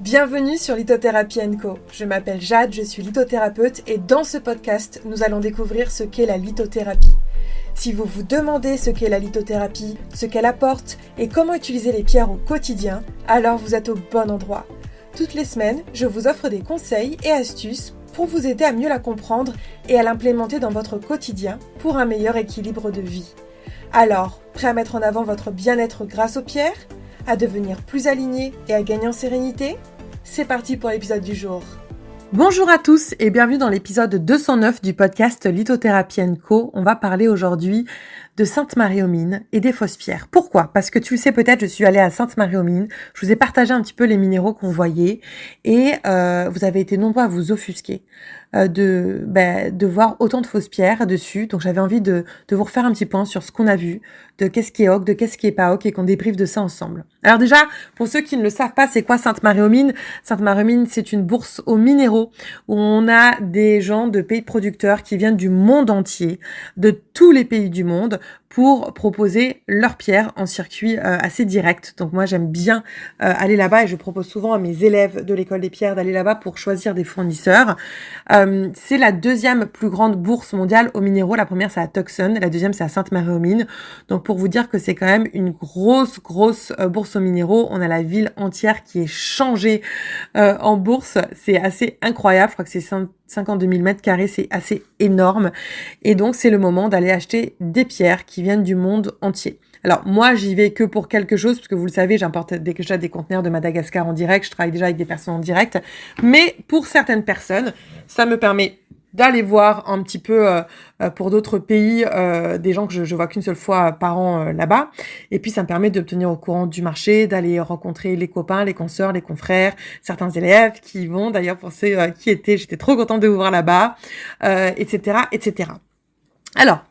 Bienvenue sur Lithothérapie & Co. Je m'appelle Jade, je suis lithothérapeute et dans ce podcast, nous allons découvrir ce qu'est la lithothérapie. Si vous vous demandez ce qu'est la lithothérapie, ce qu'elle apporte et comment utiliser les pierres au quotidien, alors vous êtes au bon endroit. Toutes les semaines, je vous offre des conseils et astuces pour vous aider à mieux la comprendre et à l'implémenter dans votre quotidien pour un meilleur équilibre de vie. Alors, prêt à mettre en avant votre bien-être grâce aux pierres ? À devenir plus aligné et à gagner en sérénité ? C'est parti pour l'épisode du jour. Bonjour à tous et bienvenue dans l'épisode 209 du podcast Lithothérapie & Co. On va parler aujourd'hui de Sainte-Marie-aux-Mines et des fausses pierres. Pourquoi ? Parce que tu le sais peut-être, je suis allée à Sainte-Marie-aux-Mines, je vous ai partagé un petit peu les minéraux qu'on voyait et vous avez été nombreux à vous offusquer de voir autant de fausses pierres dessus. Donc j'avais envie de vous refaire un petit point sur ce qu'on a vu, de qu'est-ce qui est ok, de qu'est-ce qui est pas ok et qu'on débriefe de ça ensemble. Alors déjà, pour ceux qui ne le savent pas, c'est quoi Sainte-Marie-aux-Mines ? Sainte-Marie-aux-Mines, c'est une bourse aux minéraux où on a des gens de pays producteurs qui viennent du monde entier, de tous les pays du monde, pour proposer leurs pierres en circuit assez direct. Donc moi, j'aime bien aller là-bas et je propose souvent à mes élèves de l'école des pierres d'aller là-bas pour choisir des fournisseurs. C'est la deuxième plus grande bourse mondiale aux minéraux. La première, c'est à Tucson. La deuxième, c'est à Sainte-Marie-aux-Mines. Donc pour vous dire que c'est quand même une grosse bourse aux minéraux. On a la ville entière qui est changée en bourse. C'est assez incroyable. Je crois que c'est 52 000 mètres carrés, c'est assez énorme. Et donc, c'est le moment d'aller acheter des pierres qui viennent du monde entier. Alors, moi, j'y vais que pour quelque chose, parce que vous le savez, j'importe déjà des conteneurs de Madagascar en direct, je travaille déjà avec des personnes en direct. Mais pour certaines personnes, ça me permet d'aller voir un petit peu pour d'autres pays, des gens que je vois qu'une seule fois par an là-bas. Et puis, ça me permet de me tenir au courant du marché, d'aller rencontrer les copains, les consoeurs, les confrères, certains élèves qui y vont. D'ailleurs, pour ceux qui étaient, j'étais trop contente de vous voir là-bas, etc., etc. Alors,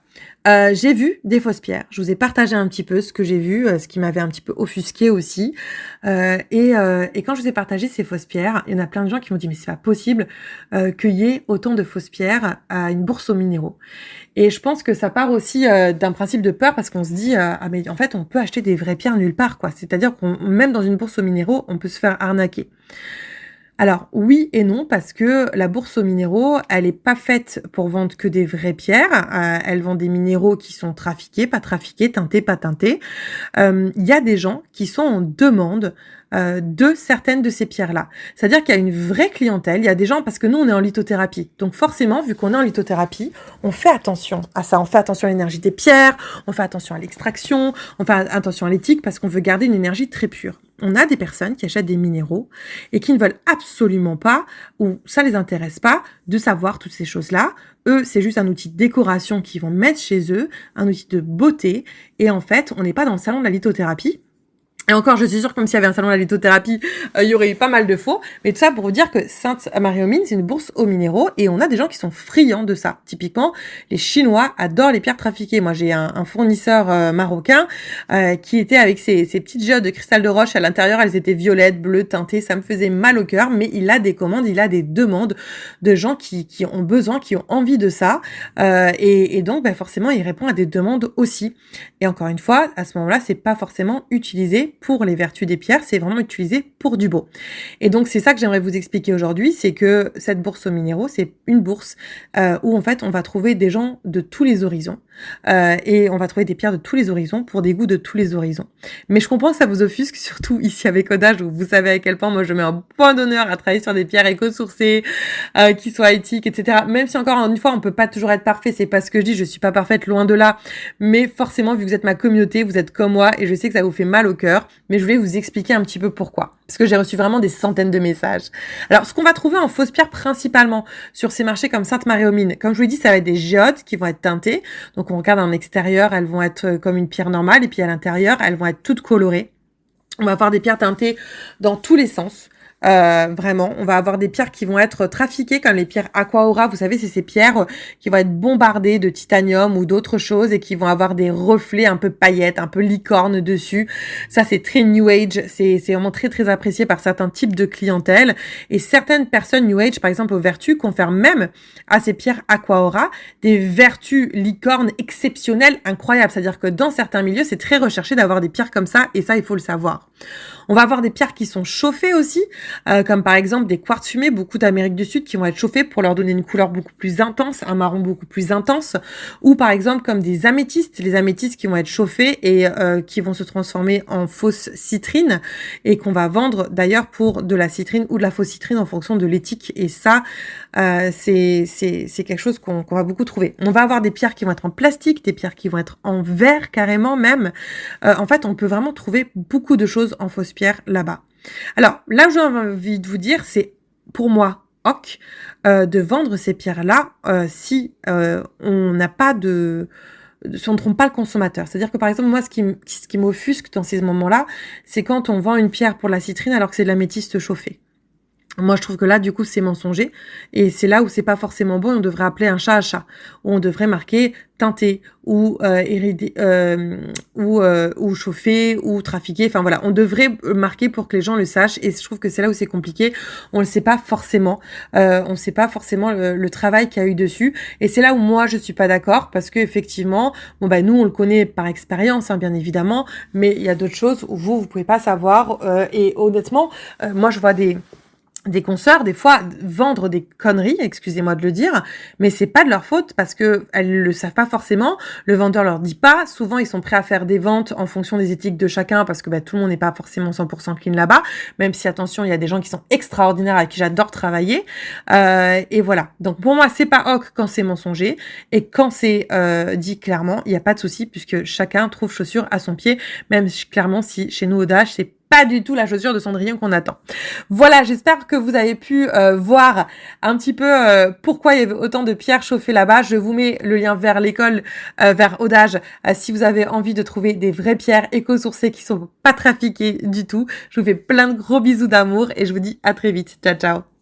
j'ai vu des fausses pierres. Je vous ai partagé un petit peu ce que j'ai vu, ce qui m'avait un petit peu offusqué aussi. Et quand je vous ai partagé ces fausses pierres, il y en a plein de gens qui m'ont dit mais c'est pas possible qu'il y ait autant de fausses pierres à une bourse aux minéraux. Et je pense que ça part aussi d'un principe de peur parce qu'on se dit ah mais en fait on peut acheter des vraies pierres nulle part quoi. C'est-à-dire qu'on même dans une bourse aux minéraux on peut se faire arnaquer. Alors oui et non parce que la bourse aux minéraux, elle est pas faite pour vendre que des vraies pierres. Elle vend des minéraux qui sont trafiqués, pas trafiqués, teintés, pas teintés. Il y a des gens qui sont en demande de certaines de ces pierres-là. C'est-à-dire qu'il y a une vraie clientèle. Il y a des gens parce que nous on est en lithothérapie. Donc forcément, vu qu'on est en lithothérapie, on fait attention à ça. On fait attention à l'énergie des pierres, on fait attention à l'extraction, on fait attention à l'éthique parce qu'on veut garder une énergie très pure. On a des personnes qui achètent des minéraux et qui ne veulent absolument pas, ou ça les intéresse pas, de savoir toutes ces choses-là. Eux, c'est juste un outil de décoration qu'ils vont mettre chez eux, un outil de beauté. Et en fait, on n'est pas dans le salon de la lithothérapie. Et encore, je suis sûre que même s'il y avait un salon de la lithothérapie, il y aurait eu pas mal de faux. Mais tout ça pour vous dire que Sainte-Marie-aux-Mines, c'est une bourse aux minéraux et on a des gens qui sont friands de ça. Typiquement, les Chinois adorent les pierres trafiquées. Moi, j'ai un fournisseur marocain qui était avec ses petites géodes de cristal de roche. À l'intérieur, elles étaient violettes, bleues, teintées. Ça me faisait mal au cœur, mais il a des commandes, il a des demandes de gens qui ont besoin, qui ont envie de ça. Et donc, forcément, il répond à des demandes aussi. Et encore une fois, à ce moment-là, c'est pas forcément utilisé pour les vertus des pierres, c'est vraiment utilisé pour du beau. Et donc, c'est ça que j'aimerais vous expliquer aujourd'hui, c'est que cette bourse aux minéraux, c'est une bourse où en fait, on va trouver des gens de tous les horizons et on va trouver des pierres de tous les horizons pour des goûts de tous les horizons. Mais je comprends que ça vous offusque, surtout ici avec Codage, où vous savez à quel point moi je mets un point d'honneur à travailler sur des pierres éco-sourcées, qui soient éthiques, etc. Même si encore une fois, on peut pas toujours être parfait, c'est pas ce que je dis, je suis pas parfaite, loin de là. Mais forcément, vu que vous êtes ma communauté, vous êtes comme moi et je sais que ça vous fait mal au cœur. Mais je voulais vous expliquer un petit peu pourquoi. Parce que j'ai reçu vraiment des centaines de messages. Alors, ce qu'on va trouver en fausses pierres principalement sur ces marchés comme Sainte-Marie-aux-Mines, comme je vous l'ai dit, ça va être des géodes qui vont être teintées. Donc, on regarde en extérieur, elles vont être comme une pierre normale. Et puis, à l'intérieur, elles vont être toutes colorées. On va avoir des pierres teintées dans tous les sens. Vraiment, on va avoir des pierres qui vont être trafiquées comme les pierres Aquaora. Vous savez, c'est ces pierres qui vont être bombardées de titanium ou d'autres choses et qui vont avoir des reflets un peu paillettes, un peu licorne dessus. Ça, c'est très New Age. C'est vraiment très, très apprécié par certains types de clientèle. Et certaines personnes New Age, par exemple, aux vertus, confèrent même à ces pierres Aquaora des vertus licornes exceptionnelles, incroyables. C'est-à-dire que dans certains milieux, c'est très recherché d'avoir des pierres comme ça et ça, il faut le savoir. On va avoir des pierres qui sont chauffées aussi. comme par exemple des quartz fumés, beaucoup d'Amérique du Sud qui vont être chauffés pour leur donner une couleur beaucoup plus intense, un marron beaucoup plus intense, ou par exemple comme des améthystes, les améthystes qui vont être chauffés et qui vont se transformer en fausse citrine et qu'on va vendre d'ailleurs pour de la citrine ou de la fausse citrine en fonction de l'éthique. Et ça, c'est quelque chose qu'on va beaucoup trouver. On va avoir des pierres qui vont être en plastique, des pierres qui vont être en verre carrément même. En fait, on peut vraiment trouver beaucoup de choses en fausse pierre là-bas. Alors, là où j'ai envie de vous dire, c'est pour moi, de vendre ces pierres-là si on n'a pas si on ne trompe pas le consommateur. C'est-à-dire que par exemple, moi, ce qui m'offusque dans ces moments-là, c'est quand on vend une pierre pour la citrine alors que c'est de l'améthyste chauffée. Moi, je trouve que là, du coup, c'est mensonger. Et c'est là où c'est pas forcément bon. On devrait appeler un chat à chat. Où on devrait marquer teinté ou ou chauffé ou trafiqué. Enfin voilà, on devrait marquer pour que les gens le sachent. Et je trouve que c'est là où c'est compliqué. On le sait pas forcément. On sait pas forcément le travail qu'il y a eu dessus. Et c'est là où moi, je suis pas d'accord parce que effectivement, bon bah nous, on le connaît par expérience, hein, bien évidemment. Mais il y a d'autres choses où vous pouvez pas savoir. Et honnêtement, moi, je vois des consoeurs, des fois, vendre des conneries, excusez-moi de le dire, mais c'est pas de leur faute parce que elles le savent pas forcément. Le vendeur leur dit pas. Souvent, ils sont prêts à faire des ventes en fonction des éthiques de chacun parce que tout le monde n'est pas forcément 100% clean là-bas. Même si, attention, il y a des gens qui sont extraordinaires avec qui j'adore travailler. Et voilà. Donc, pour moi, c'est pas ok quand c'est mensonger et quand c'est dit clairement, il y a pas de souci puisque chacun trouve chaussure à son pied. Même clairement, si chez nous au Dash, c'est pas du tout la chaussure de Cendrillon qu'on attend. Voilà, j'espère que vous avez pu voir un petit peu pourquoi il y avait autant de pierres chauffées là-bas. Je vous mets le lien vers l'école, vers Audage, si vous avez envie de trouver des vraies pierres éco-sourcées qui sont pas trafiquées du tout. Je vous fais plein de gros bisous d'amour et je vous dis à très vite. Ciao, ciao.